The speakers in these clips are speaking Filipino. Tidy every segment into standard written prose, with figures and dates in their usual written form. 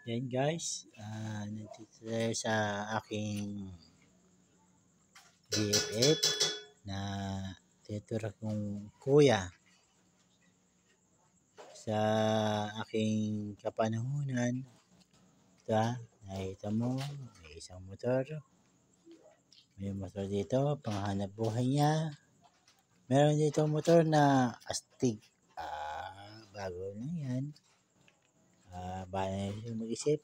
Yan guys, nandito tayo sa aking BFF na titura kong kuya sa aking kapanahunan. Ito, nakita mo, may isang motor. May motor dito, panghanap buhay niya. Meron dito motor na astig. Bago na yan. Bala yung mag-isip,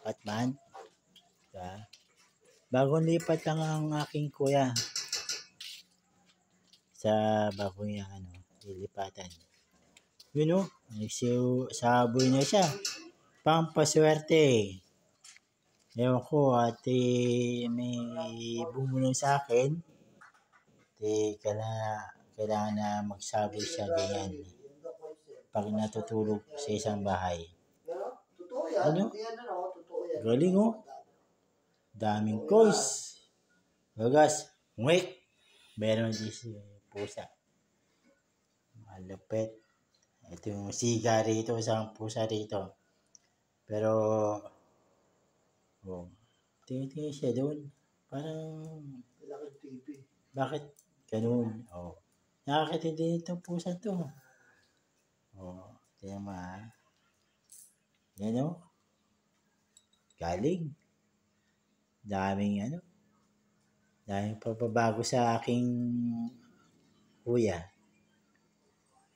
Batman. Bagong lipat lang ang aking kuya sa bagong niya lilipatan. Yun saboy na siya. Pampaswerte. Ewan ko, may bumulong sa akin. Kailangan na magsaboy siya ganyan. Pag natutulog sa isang bahay. Galing daming coins. Bagas, ngwek. Meron din si pusa. Malapit. Ito yung siga rito, isang pusa rito. Pero, tingin siya doon. Parang, bakit ganun? Nakakita din itong pusa to. Tingnan mo Yan galing. Daming pagbabago sa aking kuya.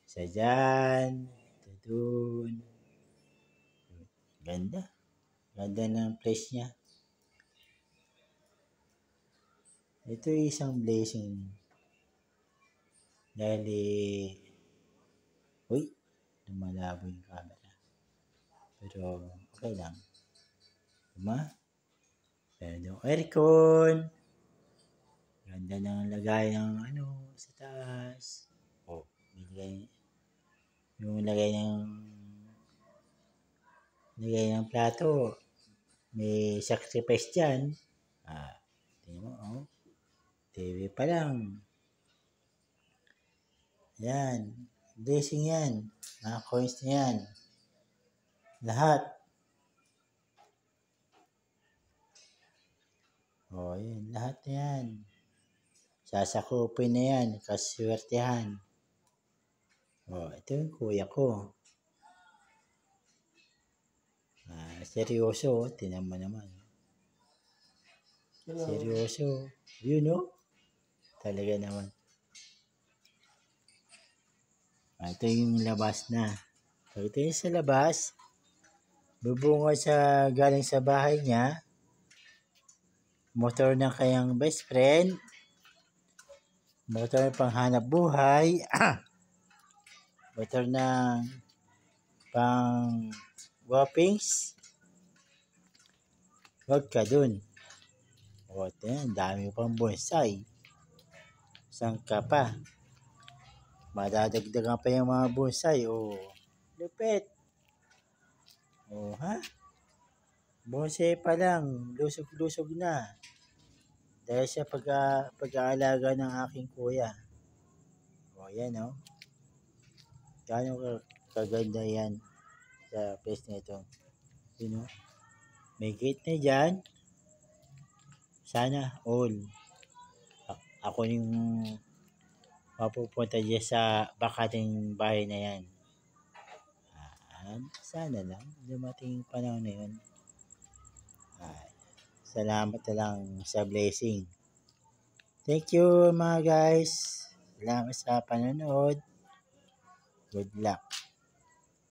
Isa dyan, ito dun. Ganda ng place niya. Ito isang blessing. Dahil lumalabo yung camera. Pero okay lang. Meron yung aircon. Ganda ng lagay ng sa taas. Yung lagay ng plato. May sacrifice dyan. Tingnan mo, TV pa lang. Yan. Blessing yan. Mga coins na yan. Lahat. Yan. Lahat na yan. Sasakupin na yan. Kaswertehan. Ito yung kuya ko. Seryoso. Tinan mo naman. Seryoso. Talaga naman. Ito yung labas na. So, ito yung sa labas. Bubunga galing sa bahay niya. Motor ng kayang best friend. Motor panghanap buhay. Motor ng pang whoppings. Huwag ka dun. Dami pang bonsai. Saan ka pa? Madadagdagan pa yung mga bonsai. Lupit. Bonsai pa lang. Lusog-lusog na. Dahil sa pag-aalaga ng aking kuya. Yan Gano'ng kaganda yan sa place na ito. May gate na dyan. Sana all. Ako yung mapupunta dyan sa bakating bahay na yan. Sana lang dumating panahon na yun. Salamat na lang sa blessing. Thank you mga guys. Salamat sa panonood. Good luck.